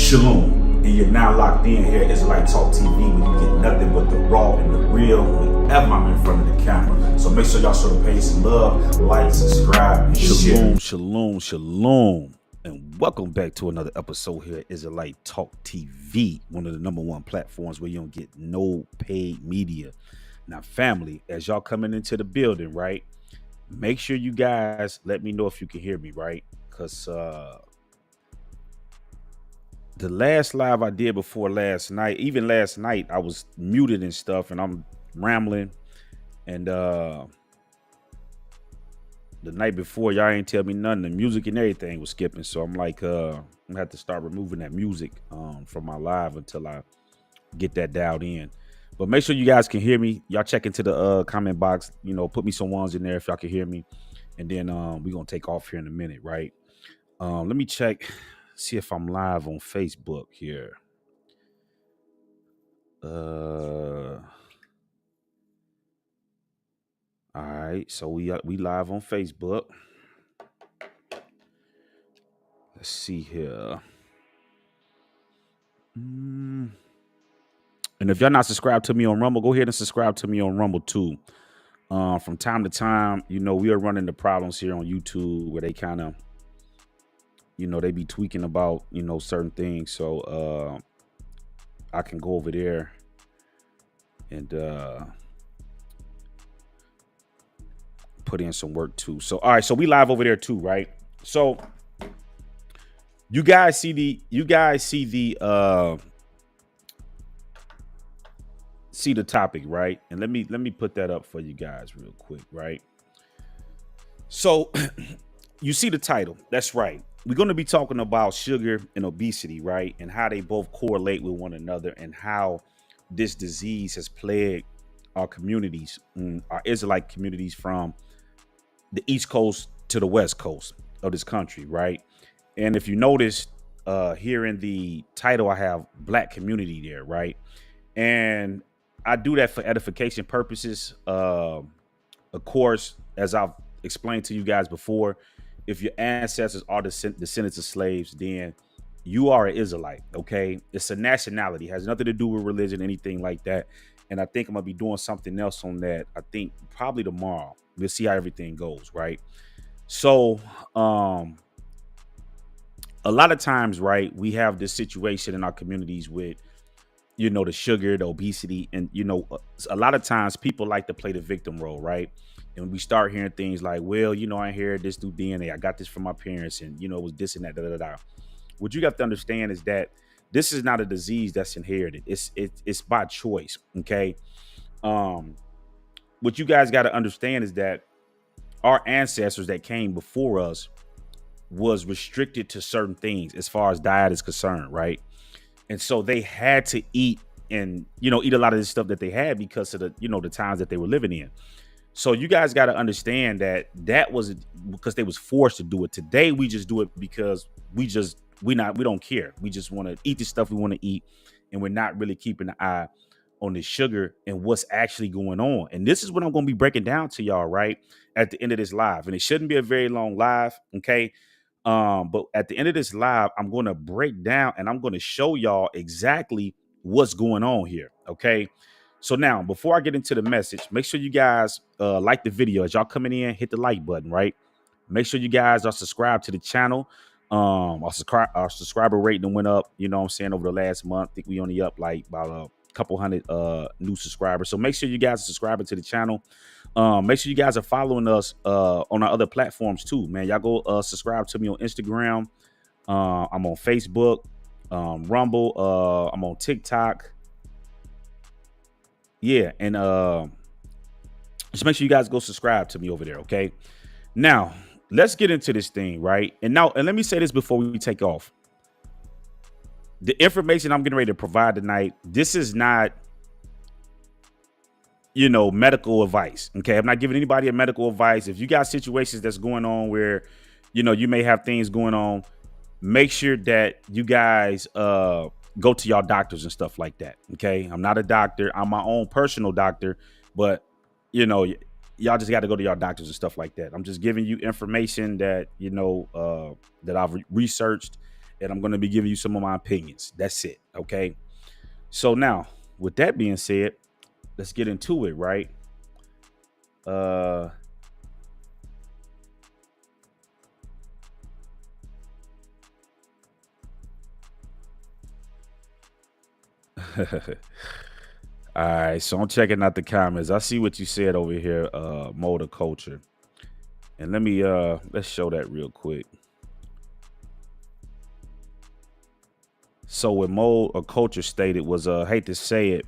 Shalom, and you're now locked in here at Israelite Talk TV, where you get nothing but the raw and the real whenever I'm in front of the camera. So make sure y'all show the page some love, like, subscribe, and share. Shalom, and welcome back to another episode here at Israelite Talk TV, one of the #1 platforms where you don't get no paid media. Now, family, as y'all coming into the building, right? Make sure you guys let me know if you can hear me, right? Because the last live I did before last night, even last night, I was muted and stuff, and I'm rambling. And the night before, y'all ain't tell me nothing. The music and everything was skipping. So I'm like, I'm gonna have to start removing that music from my live until I get that dialed in. But make sure you guys can hear me. Y'all check into the comment box, put me some ones in there if y'all can hear me. And then we're gonna take off here in a minute, right? Let me check, see if I'm live on Facebook here. All right, so we live on Facebook. Let's see here. And if y'all not subscribed to me on Rumble, go ahead and subscribe to me on Rumble too. From time to time, we are running the problems here on YouTube where they kind of, they be tweaking about, certain things. So I can go over there and put in some work too. So all right, so we live over there too, right? So you guys see the topic, right? And let me put that up for you guys real quick, right? So you see the title. That's right. We're going to be talking about sugar and obesity, right? And how they both correlate with one another, and how this disease has plagued our communities, our Israelite communities, from the East Coast to the West Coast of this country, right? And if you notice here in the title, I have Black community there, right? And I do that for edification purposes. Of course, as I've explained to you guys before, if your ancestors are descendants of slaves, then you are an Israelite, okay? It's a nationality. It has nothing to do with religion, anything like that. And I think I'm going to be doing something else on that. I think probably tomorrow. We'll see how everything goes, right? So a lot of times, right, we have this situation in our communities with, the sugar, the obesity, and, a lot of times people like to play the victim role, right? And we start hearing things like, well, I inherited this through DNA. I got this from my parents, and, it was this and that, da. What you have to understand is that this is not a disease that's inherited. It's by choice, okay? What you guys got to understand is that our ancestors that came before us was restricted to certain things as far as diet is concerned, right? And so they had to eat and, eat a lot of this stuff that they had because of the, the times that they were living in. So you guys got to understand that was because they was forced to do it. Today, we just do it because we don't care. We just want to eat the stuff we want to eat. And we're not really keeping an eye on the sugar and what's actually going on. And this is what I'm going to be breaking down to y'all, right, at the end of this live. And it shouldn't be a very long live, okay? But at the end of this live, I'm going to break down and I'm going to show y'all exactly what's going on here, okay? So now, before I get into the message, make sure you guys like the video. As y'all coming in, hit the like button, right? Make sure you guys are subscribed to the channel. Our subscriber rating went up, over the last month. I think we only up like about a couple hundred new subscribers. So make sure you guys are subscribing to the channel. Make sure you guys are following us on our other platforms too, man. Y'all go subscribe to me on Instagram. I'm on Facebook, Rumble. I'm on TikTok. Yeah, and just make sure you guys go subscribe to me over there, okay? Now, let's get into this thing, right? And let me say this before we take off. The information I'm getting ready to provide tonight, this is not, medical advice, okay? I'm not giving anybody a medical advice. If you got situations that's going on where, you may have things going on, make sure that you guys go to y'all doctors and stuff like that, okay? I'm not a doctor. I'm my own personal doctor, but, y'all just got to go to y'all doctors and stuff like that. I'm just giving you information that, that I've researched and I'm going to be giving you some of my opinions. That's it. Okay. So now, with that being said, let's get into it, right? Uh All right, so I'm checking out the comments. I see what you said over here, motor culture. And let's show that real quick. So what mode or culture stated was hate to say it,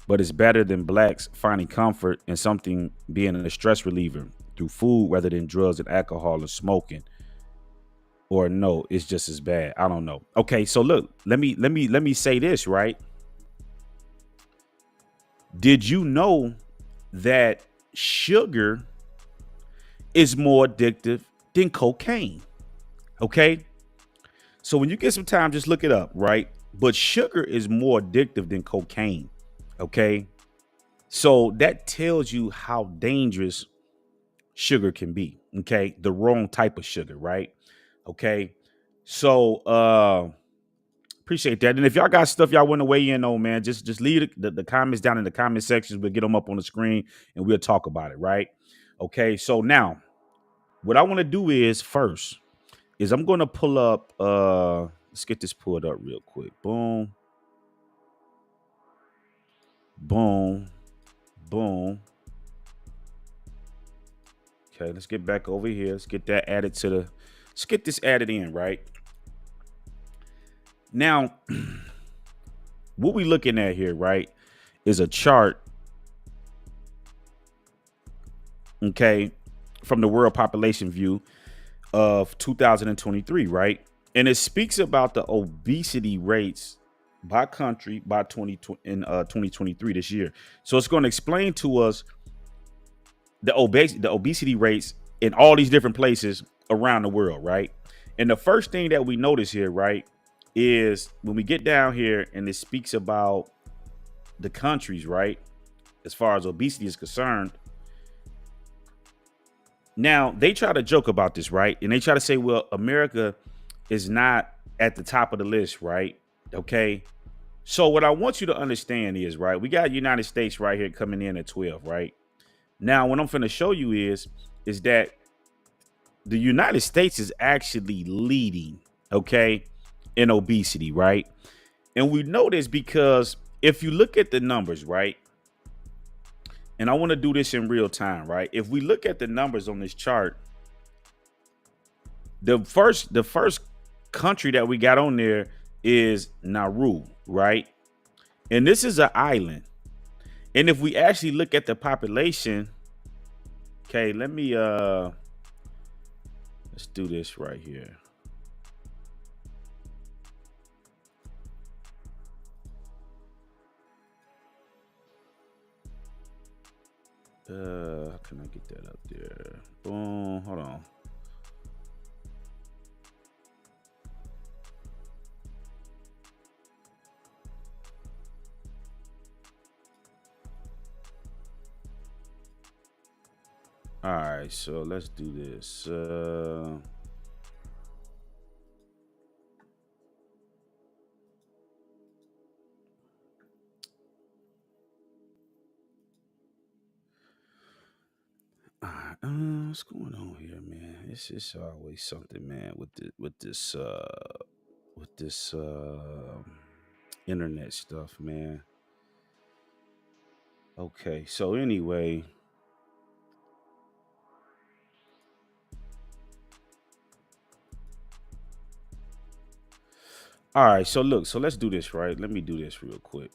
but it's better than blacks finding comfort in something being a stress reliever through food rather than drugs and alcohol or smoking. Or no, it's just as bad. I don't know. Okay, so look, let me say this, right? Did you know that sugar is more addictive than cocaine? Okay. So when you get some time, just look it up, right? But sugar is more addictive than cocaine. Okay. So that tells you how dangerous sugar can be. Okay. The wrong type of sugar, right? Okay. So appreciate that. And if y'all got stuff y'all want to weigh in on, man, just leave the comments down in the comment sections. We'll get them up on the screen and we'll talk about it, right? Okay. So now what I want to do is first is I'm going to pull up let's get this pulled up real quick. Boom, boom, boom. Okay, let's get back over here. Let's get that added to the let's get this added in, right? Now, what we looking at here, right, is a chart, okay, from the world population view of 2023, right? And it speaks about the obesity rates by country by 2023 this year. So it's going to explain to us the obesity rates in all these different places around the world, right? And the first thing that we notice here, right, is when we get down here and it speaks about the countries, right, as far as obesity is concerned. Now, they try to joke about this, right? And they try to say, well, America is not at the top of the list, right? Okay. So what I want you to understand is, right, we got United States right here coming in at 12, right? Now, what I'm going to show you is that the United States is actually leading, okay, in obesity, right? And we know this because if you look at the numbers, right, and I want to do this in real time, right? If we look at the numbers on this chart, the first country that we got on there is Nauru, right? And this is an island. And if we actually look at the population, okay, let's do this right here. How can I get that up there? Boom, hold on. All right, so let's do this. What's going on here, man? It's always something, man, with this internet stuff, man. Okay, so anyway, all right, so look, so let's do this, right? Let me do this real quick.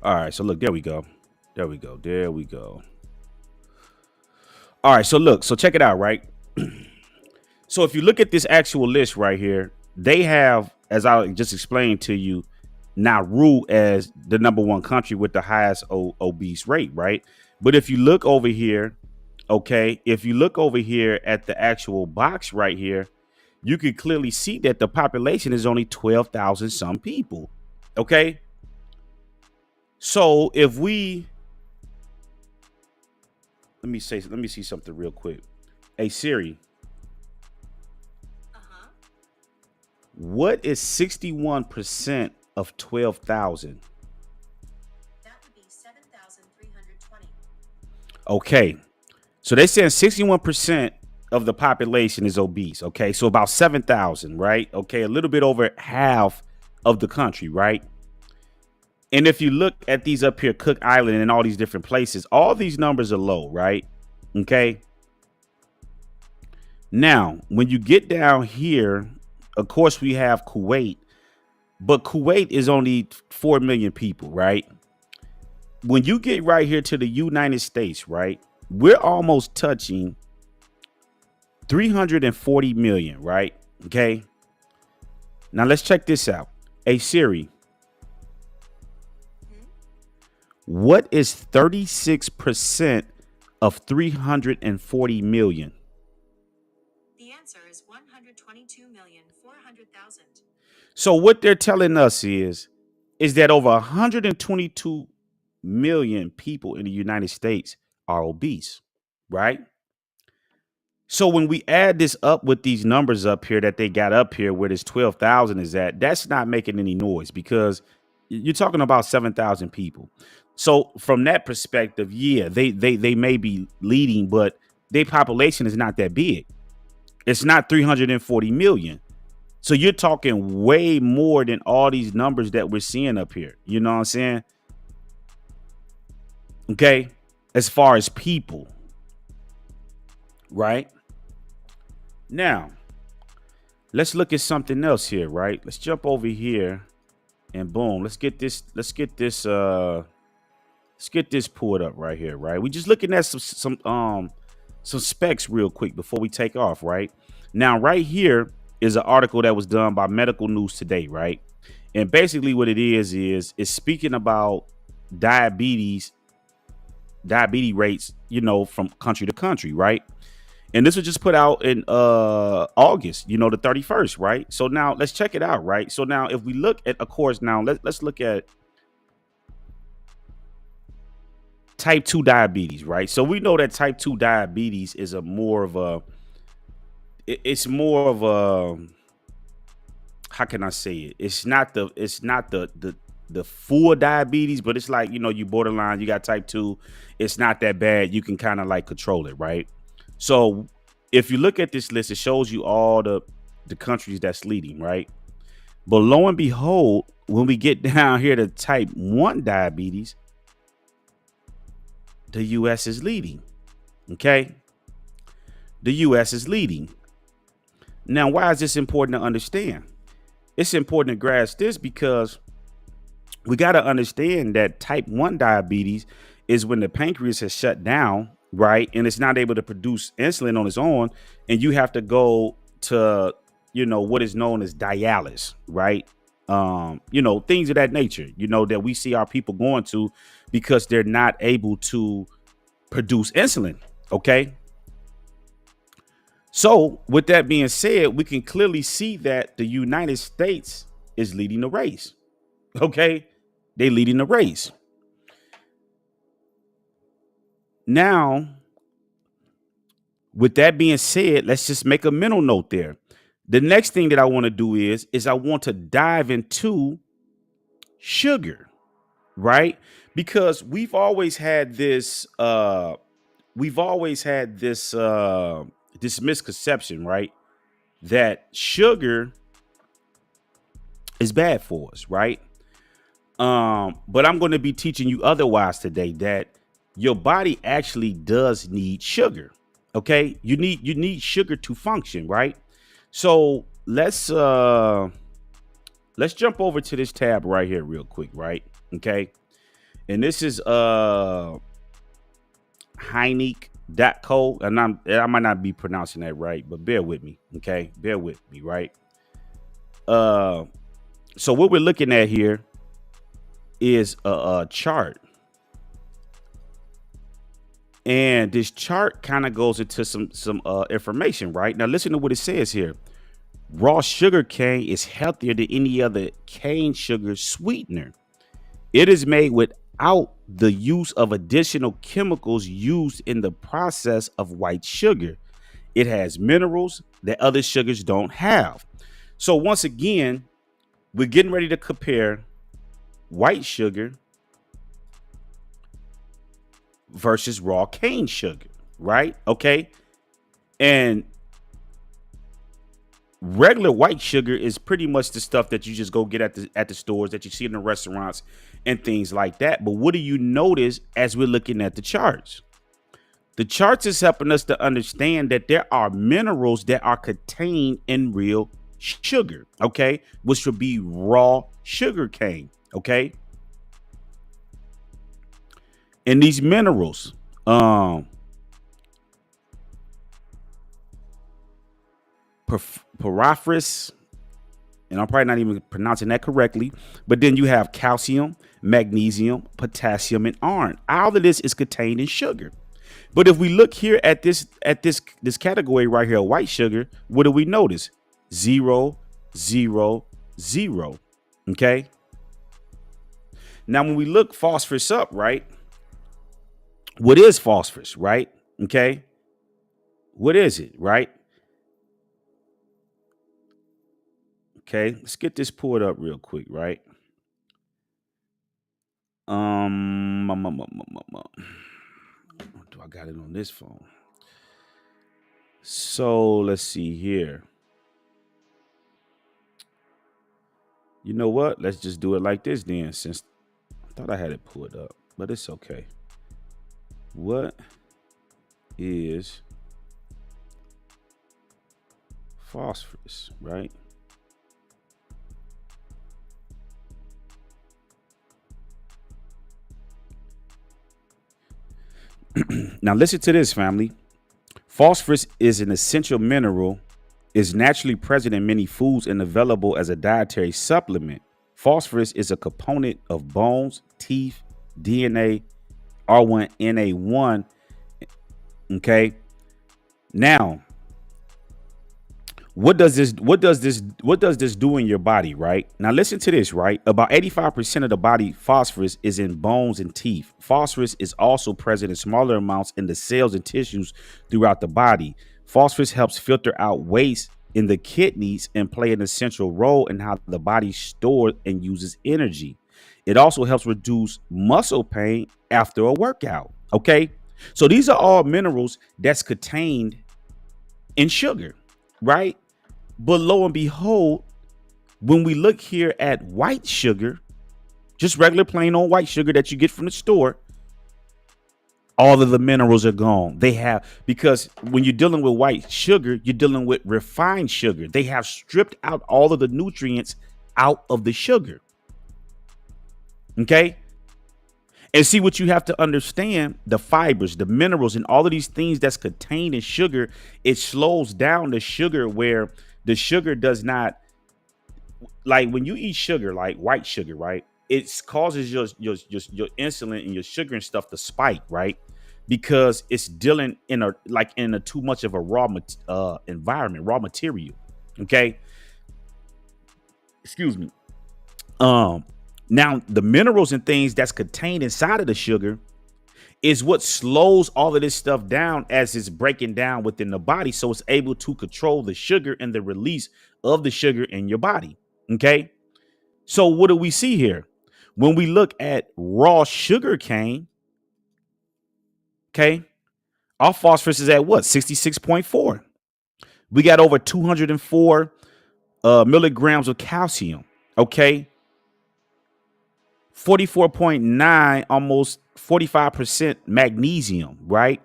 All right, so look, there we go. There we go. There we go. All right, so look, so check it out, right? So if you look at this actual list right here, they have, as I just explained to you, now rule as the number one country with the highest obese rate, right? But if you look over here, okay, if you look over here at the actual box right here, you can clearly see that the population is only 12,000 some people. Okay. So if we let me see something real quick. Hey Siri, what is 61% of 12,000? That would be 7,320. Okay. So they're saying 61% of the population is obese. Okay. So about 7,000, right? Okay. A little bit over half of the country, right? And if you look at these up here, Cook Island and all these different places, all these numbers are low, right? Okay. Now, when you get down here, of course, we have Kuwait, but Kuwait is only 4 million people, right? When you get right here to the United States, right, we're almost touching 340 million, right? Okay. Now let's check this out. Hey Siri, what is 36% of 340 million? The answer is 122,400,000. So what they're telling us is that over 122 million people in the United States are obese, right? So when we add this up with these numbers up here that they got up here where this 12,000 is at, that's not making any noise because you're talking about 7,000 people. So from that perspective, yeah, they may be leading, but their population is not that big. It's not 340 million. So you're talking way more than all these numbers that we're seeing up here. You know what I'm saying? Okay. As far as people, right? Now, let's look at something else here, right? Let's jump over here and boom, let's get this pulled up right here, right? We just looking at some specs real quick before we take off, right? Now, right here is an article that was done by Medical News Today, right? And basically what it is it's speaking about diabetes rates, you know, from country to country, right? And this was just put out in August, you know, the 31st, right? So now let's check it out, right? So now if we look at, of course, now let's look at type 2 diabetes, right? So we know that type 2 diabetes is it's more of a, how can I say it? It's not the full diabetes, but it's like, you know, you borderline, you got type 2. It's not that bad. You can kind of like control it, right? So if you look at this list, it shows you all the countries that's leading, right? But lo and behold, when we get down here to type 1 diabetes, the US is leading. Okay. The US is leading. Now, why is this important to understand? It's important to grasp this because we got to understand that type 1 diabetes is when the pancreas has shut down, right? And it's not able to produce insulin on its own. And you have to go to, you know, what is known as dialysis, right? You know, things of that nature, you know, that we see our people going to because they're not able to produce insulin. Okay. So with that being said, we can clearly see that the United States is leading the race. Okay. They leading the race. Now, with that being said, let's just make a mental note there. The next thing that I want to do is I want to dive into sugar, right? Because we've always had this this misconception, right? That sugar is bad for us, right? But I'm going to be teaching you otherwise today, that your body actually does need sugar. Okay, you need sugar to function, right? So let's jump over to this tab right here real quick, right? Okay, and this is Heineck.co, and I might not be pronouncing that right, but bear with me. Okay, bear with me, right? So what we're looking at here is a chart. And this chart kind of goes into some information, right? Now, listen to what it says here. Raw sugar cane is healthier than any other cane sugar sweetener. It is made without the use of additional chemicals used in the process of white sugar. It has minerals that other sugars don't have. So once again, we're getting ready to compare white sugar versus raw cane sugar, right? Okay. And regular white sugar is pretty much the stuff that you just go get at the stores that you see in the restaurants and things like that. But what do you notice as we're looking at the charts? The charts is helping us to understand that there are minerals that are contained in real sugar, okay, which would be raw sugar cane, okay. And these minerals, porphyris, and I'm probably not even pronouncing that correctly, but then you have calcium, magnesium, potassium, and iron. All of this is contained in sugar. But if we look here at this category right here, white sugar, what do we notice? 0, 0, 0. Okay. Now, when we look phosphorus up, right? What is phosphorus, right? Okay. What is it, right? Okay, let's get this pulled up real quick, right? Do I got it on this phone? So let's see here. You know what? Let's just do it like this then, since I thought I had it pulled up, but it's okay. What is phosphorus, right? Now listen to this, family. Phosphorus is an essential mineral, is naturally present in many foods and available as a dietary supplement. Phosphorus is a component of bones, teeth, DNA, R1NA1. Okay. Now, what does this do in your body, right? Now listen to this, right? About 85% of the body phosphorus is in bones and teeth. Phosphorus is also present in smaller amounts in the cells and tissues throughout the body. Phosphorus helps filter out waste in the kidneys and play an essential role in how the body stores and uses energy. It also helps reduce muscle pain after a workout. Okay. So these are all minerals that's contained in sugar, right? But lo and behold, when we look here at white sugar, just regular plain old white sugar that you get from the store, all of the minerals are gone. Because when you're dealing with white sugar, you're dealing with refined sugar. They have stripped out all of the nutrients out of the sugar. Okay. And see, what you have to understand, the fibers, the minerals, and all of these things that's contained in sugar, it slows down the sugar where the sugar does not, like when you eat sugar, like white sugar, right? It causes your insulin and your sugar and stuff to spike, right? Because it's dealing in a too much of a raw environment, raw material. Okay. Excuse me. Now the minerals and things that's contained inside of the sugar is what slows all of this stuff down as it's breaking down within the body. So it's able to control the sugar and the release of the sugar in your body. Okay. So what do we see here? When we look at raw sugar cane, okay, our phosphorus is at what? 66.4. We got over 204 milligrams of calcium. Okay. 44.9, almost 45% magnesium, right?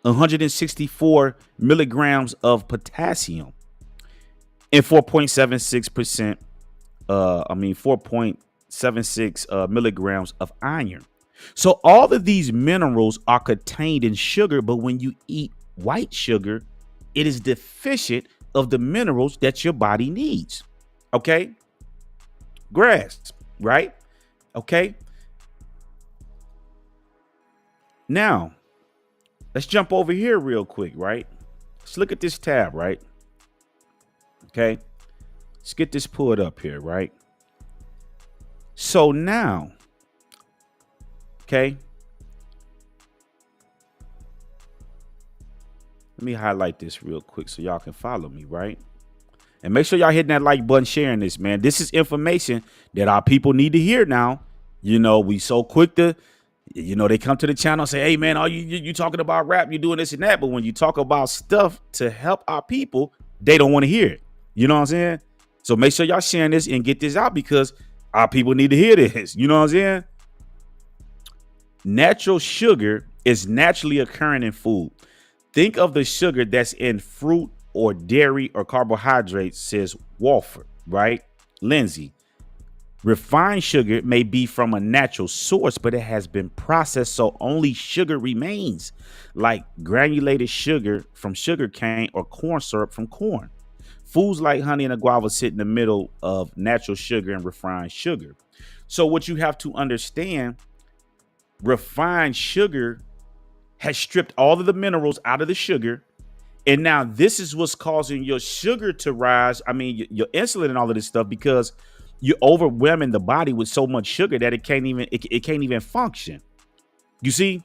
164 milligrams of potassium and 4.76%, 4.76 milligrams of iron. So all of these minerals are contained in sugar, but when you eat white sugar, it is deficient of the minerals that your body needs. Okay? Grasp, right? Okay. Now, let's jump over here real quick, right? Let's look at this tab, right? Okay. Let's get this pulled up here, right? So now, okay. Let me highlight this real quick so y'all can follow me, right? And make sure y'all hitting that like button, sharing this, man. This is information that our people need to hear now. You know, we so quick to, you know, they come to the channel and say, hey, man, are you talking about rap? You doing this and that. But when you talk about stuff to help our people, they don't want to hear it. You know what I'm saying? So make sure y'all sharing this and get this out because our people need to hear this. You know what I'm saying? Natural sugar is naturally occurring in food. Think of the sugar that's in fruit or dairy or carbohydrates, says Walford, right? Lindsay. Refined sugar may be from a natural source, but it has been processed, so only sugar remains, like granulated sugar from sugar cane or corn syrup from corn. Foods like honey and guava sit in the middle of natural sugar and refined sugar. So what you have to understand, refined sugar has stripped all of the minerals out of the sugar. And now this is what's causing your sugar to rise. I mean, your insulin and all of this stuff, because you're overwhelming the body with so much sugar that it can't even function. You see?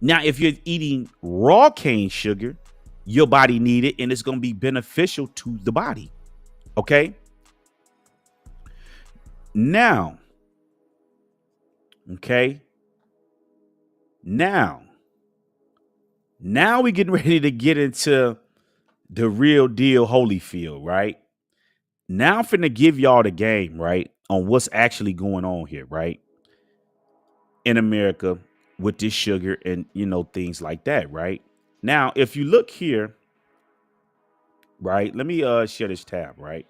Now, if you're eating raw cane sugar, your body need it and it's going to be beneficial to the body. Okay? Now, okay? Now we getting ready to get into the real deal Holyfield, right? Now I'm finna give y'all the game, right? On what's actually going on here, right? In America with this sugar and, you know, things like that, right? Now, if you look here, right? Let me share this tab, right?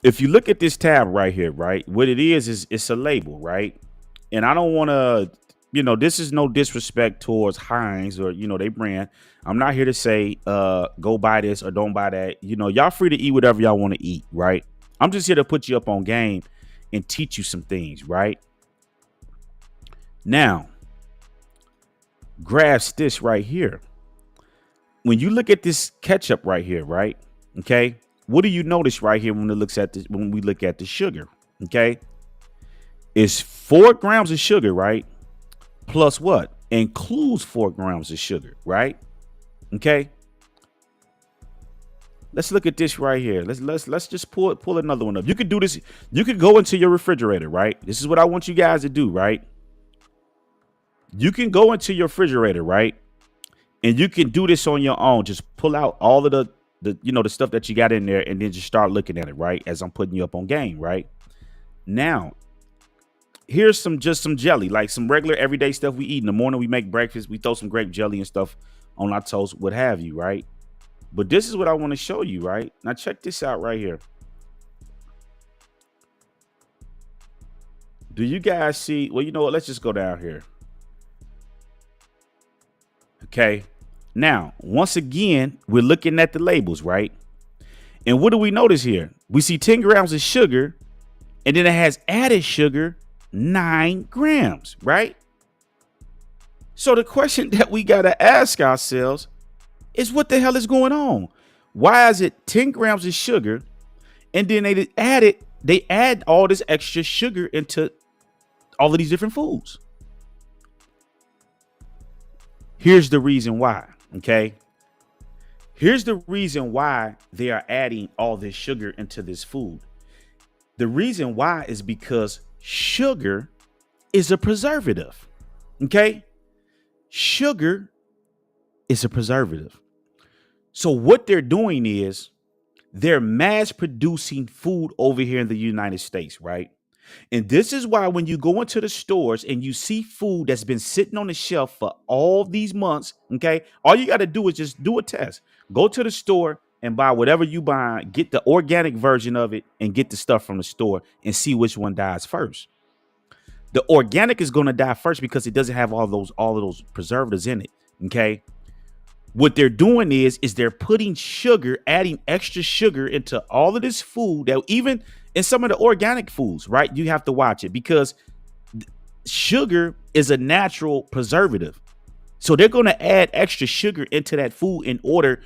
If you look at this tab right here, right? What it is it's a label, right? And I don't want to, you know, this is no disrespect towards Heinz or, you know, they brand. I'm not here to say go buy this or don't buy that. You know, y'all free to eat whatever y'all want to eat, right? I'm just here to put you up on game and teach you some things, right? Now, grasp this right here. When you look at this ketchup right here, right? Okay. What do you notice right here when it looks at this, when we look at the sugar? Okay. It's 4 grams of sugar, right? Plus what? Includes 4 grams of sugar, right? Okay. Let's look at this right here. Let's just pull another one up. You could do this. You could go into your refrigerator, right? This is what I want you guys to do, right? You can go into your refrigerator, right? And you can do this on your own. Just pull out all of the you know, the stuff that you got in there and then just start looking at it, right? As I'm putting you up on game, right? Now, here's just some jelly, like some regular everyday stuff we eat in the morning. We make breakfast. We throw some grape jelly and stuff on our toast, what have you, right? But this is what I want to show you, right? Now check this out right here. Do you guys see? Well, you know what? Let's just go down here. Okay. Now, once again, we're looking at the labels, right? And what do we notice here? We see 10 grams of sugar, and then it has added sugar, 9 grams, right? So the question that we got to ask ourselves is, what the hell is going on? Why is it 10 grams of sugar, and then they add all this extra sugar into all of these different foods? Here's the reason why. Okay. Here's the reason why they are adding all this sugar into this food. The reason why is because sugar is a preservative. Okay. Sugar is a preservative. So what they're doing is they're mass producing food over here in the United States, right? And this is why when you go into the stores and you see food that's been sitting on the shelf for all these months, okay, all you got to do is just do a test. Go to the store and buy whatever you buy, get the organic version of it and get the stuff from the store and see which one dies first. The organic is going to die first because it doesn't have all of those preservatives in it, okay? What they're doing is they're putting sugar, adding extra sugar into all of this food that even And some of the organic foods, right? You have to watch it because sugar is a natural preservative. So they're going to add extra sugar into that food in order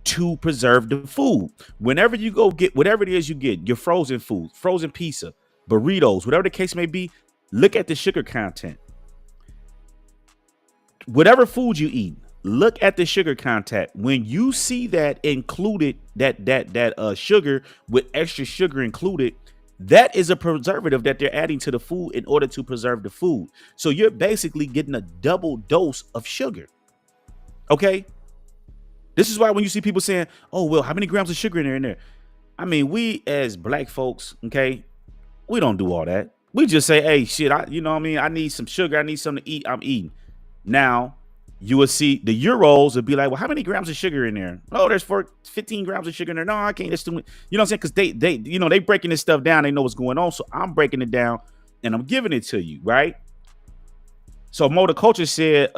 to preserve the food. Whenever you go get whatever it is you get, your frozen food, frozen pizza, burritos, whatever the case may be, look at the sugar content. Whatever food you eat, look at the sugar content. When you see that included, that sugar with extra sugar included, that is a preservative that they're adding to the food in order to preserve the food. So you're basically getting a double dose of sugar. Okay. This is why when you see people saying, oh, well, how many grams of sugar in there? I mean, we as black folks, okay, we don't do all that. We just say, hey, shit, you know what I mean? I need some sugar. I need something to eat. I'm eating. Now, you will see the Euros will be like, well, how many grams of sugar in there? Oh, there's 15 grams of sugar in there. No, I can't. That's too much. You know what I'm saying? Because they breaking this stuff down. They know what's going on. So I'm breaking it down and I'm giving it to you, right? So Motor Culture said,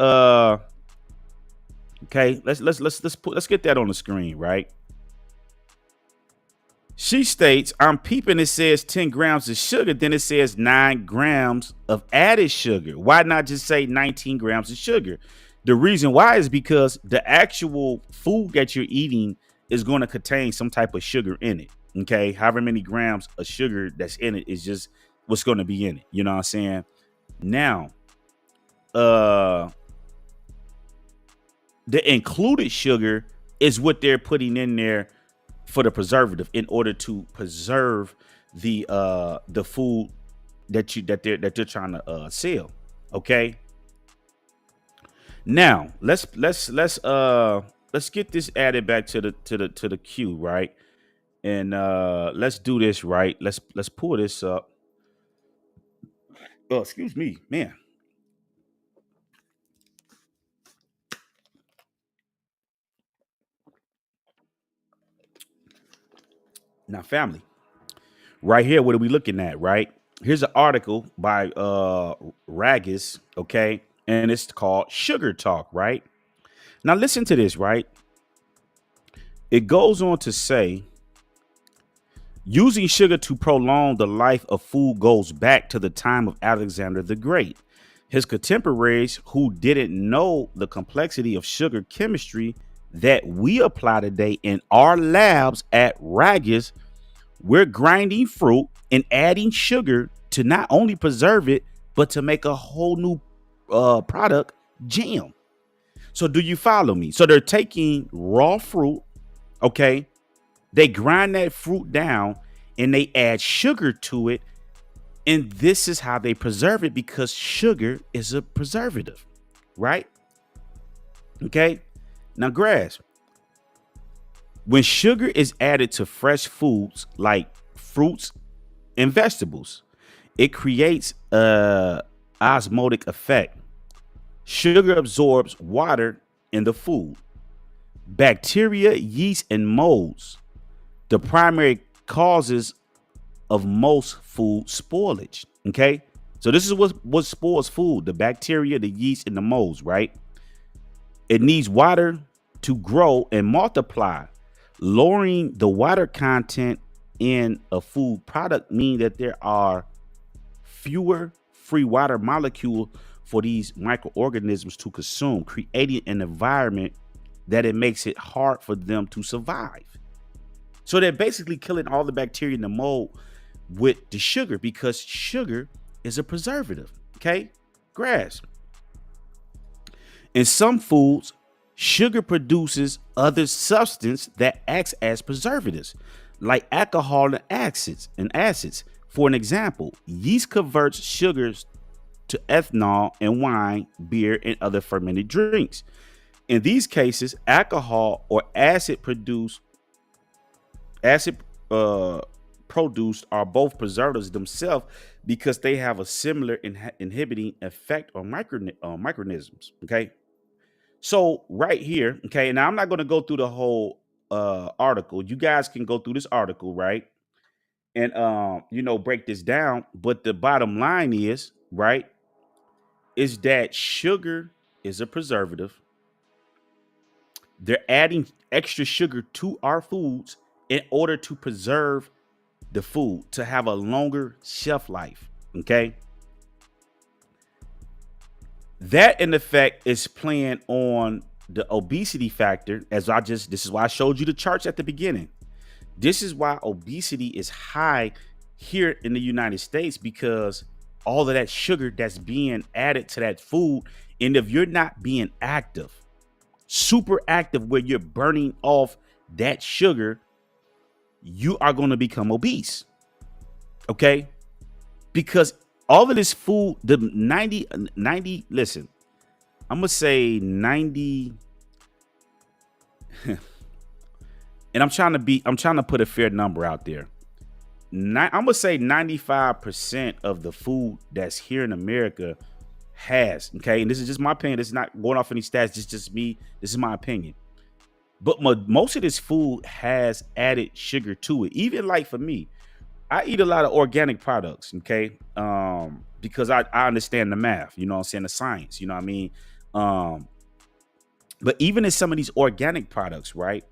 okay, let's get that on the screen, right? She states, I'm peeping, it says 10 grams of sugar, then it says 9 grams of added sugar. Why not just say 19 grams of sugar? The reason why is because the actual food that you're eating is going to contain some type of sugar in it. Okay, however many grams of sugar that's in it is just what's going to be in it. You know what I'm saying? Now, the included sugar is what they're putting in there for the preservative in order to preserve the food that they're trying to sell. Okay. Now let's get this added back to the queue, right? And let's do this right. Let's pull this up. Oh, excuse me, man. Now, family, right here, what are we looking at, right? Here's an article by Raggis, okay? And it's called Sugar Talk, right? Now listen to this, right? It goes on to say, using sugar to prolong the life of food goes back to the time of Alexander the Great. His contemporaries who didn't know the complexity of sugar chemistry that we apply today in our labs at Raggis, we're grinding fruit and adding sugar to not only preserve it, but to make a whole new product, jam. So do you follow me? So they're taking raw fruit, okay? They grind that fruit down and they add sugar to it. And this is how they preserve it because sugar is a preservative, right? Okay. Now, grasp. When sugar is added to fresh foods like fruits and vegetables, it creates a osmotic effect. Sugar absorbs water in the food. Bacteria, yeast, and molds, the primary causes of most food spoilage. Okay. So this is what spoils food, the bacteria, the yeast, and the molds, right? It needs water to grow and multiply. Lowering the water content in a food product means that there are fewer free water molecules for these microorganisms to consume, creating an environment that it makes it hard for them to survive. So they're basically killing all the bacteria in the mold with the sugar because sugar is a preservative. Okay, grasp. In some foods, sugar produces other substance that acts as preservatives, like alcohol and acids. For an example, yeast converts sugars to ethanol in wine, beer, and other fermented drinks. In these cases, alcohol or acid produced are both preservatives themselves because they have a similar inhibiting effect on microorganisms. Okay. So right here, okay, now I'm not going to go through the whole article. You guys can go through this article, right? And break this down. But the bottom line is, right, is that sugar is a preservative. They're adding extra sugar to our foods in order to preserve the food to have a longer shelf life. Okay. That in effect is playing on the obesity factor. This is why I showed you the charts at the beginning. This is why obesity is high here in the United States, because all of that sugar that's being added to that food. And if you're not being active, super active, where you're burning off that sugar, you are going to become obese. Okay. Because all of this food, the 90, listen, I'm going to say 90. And I'm trying to put a fair number out there. I'm going to say 95% of the food that's here in America has, okay, and this is just my opinion. This is not going off any stats. This is just me. This is my opinion. But most of this food has added sugar to it. Even like for me, I eat a lot of organic products, okay? Because I understand the math, you know what I'm saying, the science, you know what I mean? But even in some of these organic products, right,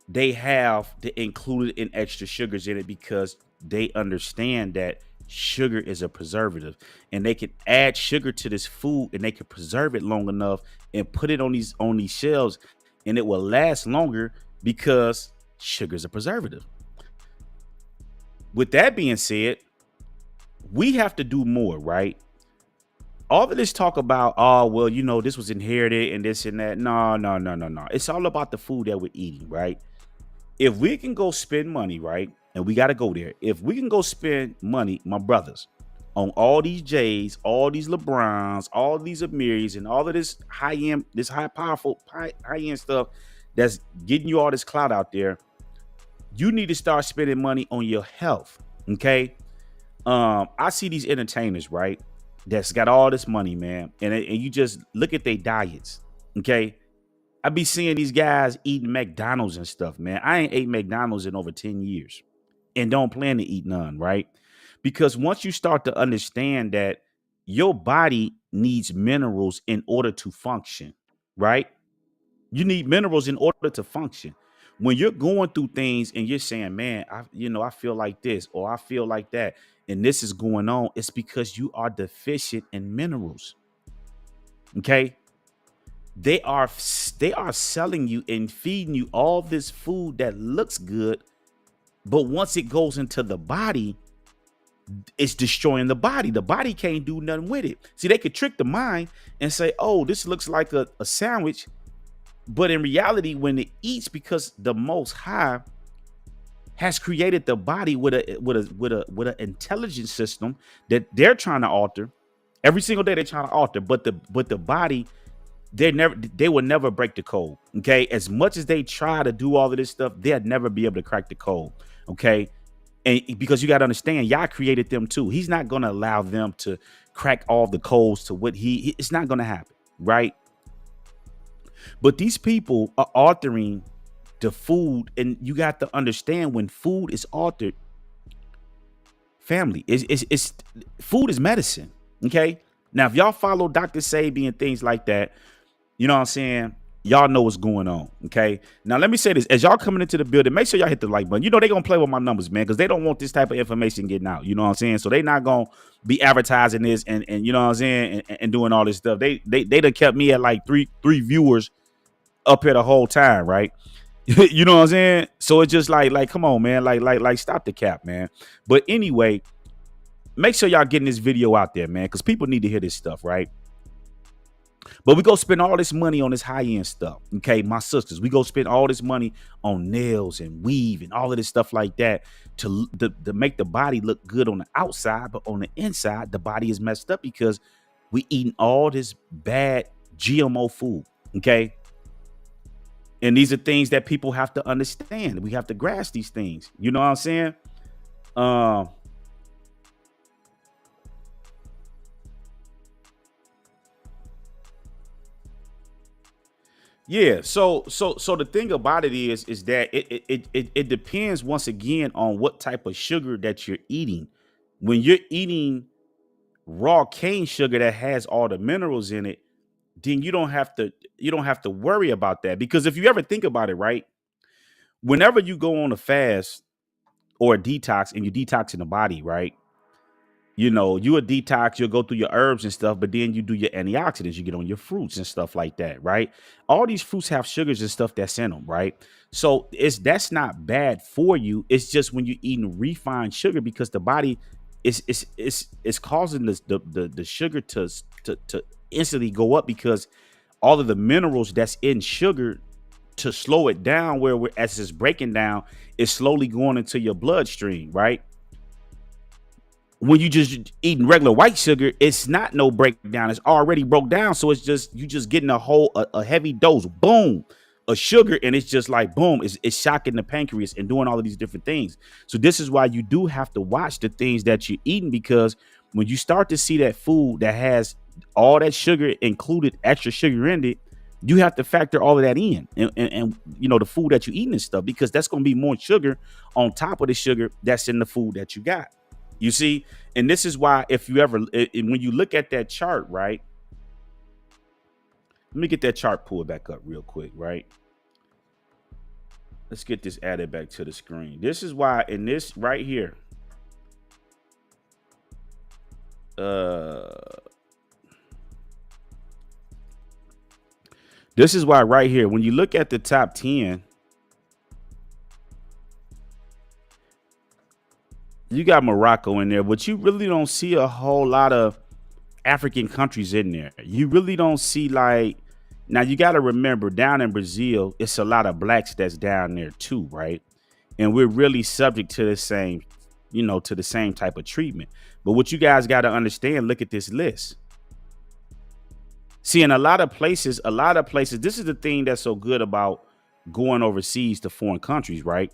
they have the included in extra sugars in it, because they understand that sugar is a preservative, and they can add sugar to this food and they can preserve it long enough and put it on these shelves, and it will last longer because sugar is a preservative. With that being said, we have to do more, right? All of this talk about, oh, well, you know, this was inherited and this and that. No, no, no, no, no. It's all about the food that we're eating, right? If we can go spend money, right? And we got to go there. If we can go spend money, my brothers, on all these J's, all these LeBrons, all these Amirs, and all of this high-end, this high-end stuff that's getting you all this clout out there, you need to start spending money on your health, okay? I see these entertainers, right, that's got all this money, man, and you just look at their diets, okay? I be seeing these guys eating McDonald's and stuff, man. I ain't ate McDonald's in over 10 years and don't plan to eat none, right? Because once you start to understand that your body needs minerals in order to function, right? You need minerals in order to function. When you're going through things and you're saying, man, I feel like this or I feel like that, and this is going on, it's because you are deficient in minerals. Okay? They are selling you and feeding you all this food that looks good, but once it goes into the body, it's destroying the body. The body can't do nothing with it. See, they could trick the mind and say, oh, this looks like a sandwich. But in reality, when it eats, because the Most High has created the body with an intelligence system that they're trying to alter. Every single day they're trying to alter, but the body, they will never break the code. Okay, as much as they try to do all of this stuff, they'll never be able to crack the code. Okay, and because you got to understand, Yah created them too. He's not going to allow them to crack all the codes to what it's not going to happen, right? But these people are altering the food, and you got to understand, when food is altered, family, it's food is medicine. Okay, now if y'all follow Dr. Sabi and things like that, you know what I'm saying, y'all know what's going on. Okay, now let me say this: as y'all coming into the building, make sure y'all hit the like button. You know they gonna play with my numbers, man, because they don't want this type of information getting out. You know what I'm saying? So they not gonna be advertising this and you know what I'm saying, and doing all this stuff. They done kept me at like three viewers up here the whole time, right? You know what I'm saying? So it's just like come on, man, like stop the cap, man. But anyway, make sure y'all getting this video out there, man, because people need to hear this stuff, right? But we go spend all this money on this high-end stuff. Okay, my sisters, we go spend all this money on nails and weave and all of this stuff like that to make the body look good on the outside, but on the inside, the body is messed up because we eating all this bad GMO food. Okay. And these are things that people have to understand. We have to grasp these things. You know what I'm saying? Yeah. So the thing about it is that it depends once again on what type of sugar that you're eating. When you're eating raw cane sugar that has all the minerals in it, then you don't have to worry about that. Because if you ever think about it, right? Whenever you go on a fast, or a detox, and you detox in the body, right? You know, you a detox, you'll go through your herbs and stuff, but then you do your antioxidants, you get on your fruits and stuff like that, right? All these fruits have sugars and stuff that's in them, right? So that's not bad for you. It's just when you're eating refined sugar, because the body is causing the sugar to instantly go up, because all of the minerals that's in sugar, to slow it down, where as it's breaking down, it's slowly going into your bloodstream, right? When you just eating regular white sugar, it's not no breakdown. It's already broke down. So it's just, you just getting a heavy dose, boom, of sugar. And it's just like, boom, it's shocking the pancreas and doing all of these different things. So this is why you do have to watch the things that you're eating, because when you start to see that food that has all that sugar included, extra sugar in it, you have to factor all of that in, and you know, the food that you're eating and stuff, because that's going to be more sugar on top of the sugar that's in the food that you got. You see, and this is why, if you ever, when you look at that chart, right? Let me get that chart pulled back up real quick, right? Let's get this added back to the screen. This is why in this right here, this is why right here, when you look at the top 10, you got Morocco in there, but you really don't see a whole lot of African countries in there. You really don't see, like, now you got to remember, down in Brazil, it's a lot of blacks that's down there too, right? And we're really subject to the same, you know, to the same type of treatment. But what you guys got to understand, look at this list. See, in a lot of places, this is the thing that's so good about going overseas to foreign countries, right?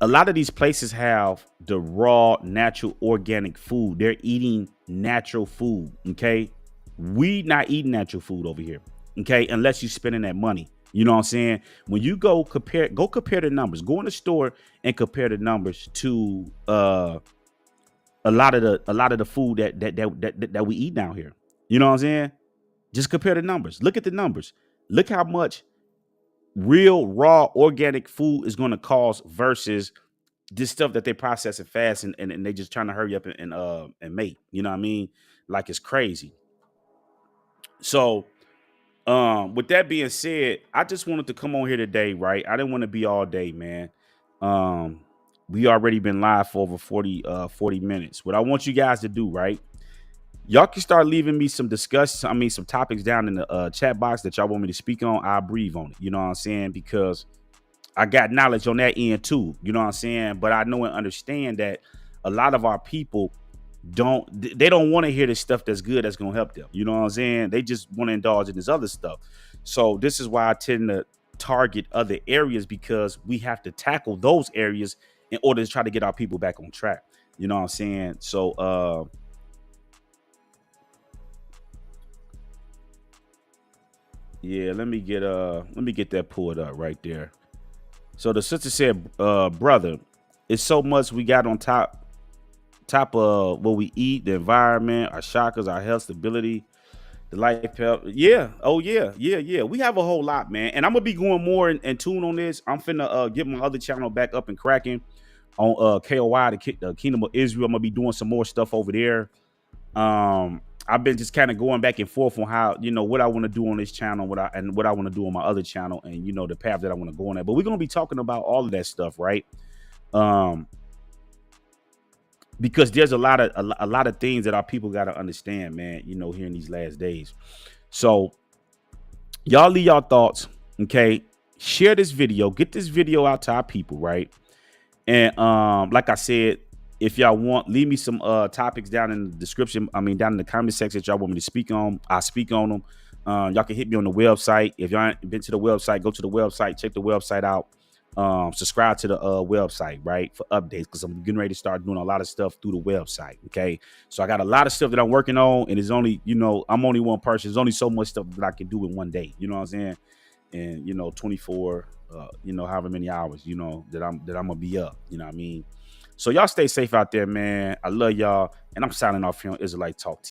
A lot of these places have the raw, natural, organic food. They're eating natural food. Okay. We not eating natural food over here. Okay. Unless you're spending that money. You know what I'm saying? When you go compare the numbers, go in the store and compare the numbers to a lot of the food that we eat down here. You know what I'm saying? Just compare the numbers. Look at the numbers. Look how much real, raw, organic food is going to cost versus this stuff that they processing fast, and they just trying to hurry up and make, you know what I mean? Like, it's crazy. So with that being said, I just wanted to come on here today, right? I didn't want to be all day, man. We already been live for over 40 minutes. What I want you guys to do, right? Y'all can start leaving me some some topics down in the chat box that y'all want me to speak on. I'll breathe on it. You know what I'm saying? Because I got knowledge on that end too. You know what I'm saying? But I know and understand that a lot of our people don't want to hear the stuff that's good, that's going to help them. You know what I'm saying? They just want to indulge in this other stuff. So this is why I tend to target other areas, because we have to tackle those areas in order to try to get our people back on track. You know what I'm saying? So, yeah, let me get that pulled up right there. So the sister said, brother, it's so much we got on top of what we eat, the environment, our chakras, our health, stability, the life health. Yeah. Oh yeah. We have a whole lot, man. And I'm gonna be going more in tune on this. I'm finna get my other channel back up and cracking on KOI, the Kingdom of Israel. I'm gonna be doing some more stuff over there. I've been just kind of going back and forth on how, you know, what I want to do on this channel, what I want to do on my other channel, and, you know, the path that I want to go on that. But we're going to be talking about all of that stuff, right? Because there's a lot of things that our people got to understand, man, you know, here in these last days. So y'all leave y'all thoughts. Okay. Share this video, get this video out to our people, right? And like I said, if y'all want, leave me some topics down in the description. I mean, down in the comment section that y'all want me to speak on. I speak on them. Y'all can hit me on the website. If y'all ain't been to the website, go to the website, check the website out. Subscribe to the website, right, for updates, because I'm getting ready to start doing a lot of stuff through the website. Okay, so I got a lot of stuff that I'm working on, and it's only, you know, I'm only one person. There's only so much stuff that I can do in one day. You know what I'm saying? And, you know, 24, you know, however many hours, you know, that I'm gonna be up. You know what I mean? So y'all stay safe out there, man. I love y'all, and I'm signing off here on Israelite Talk.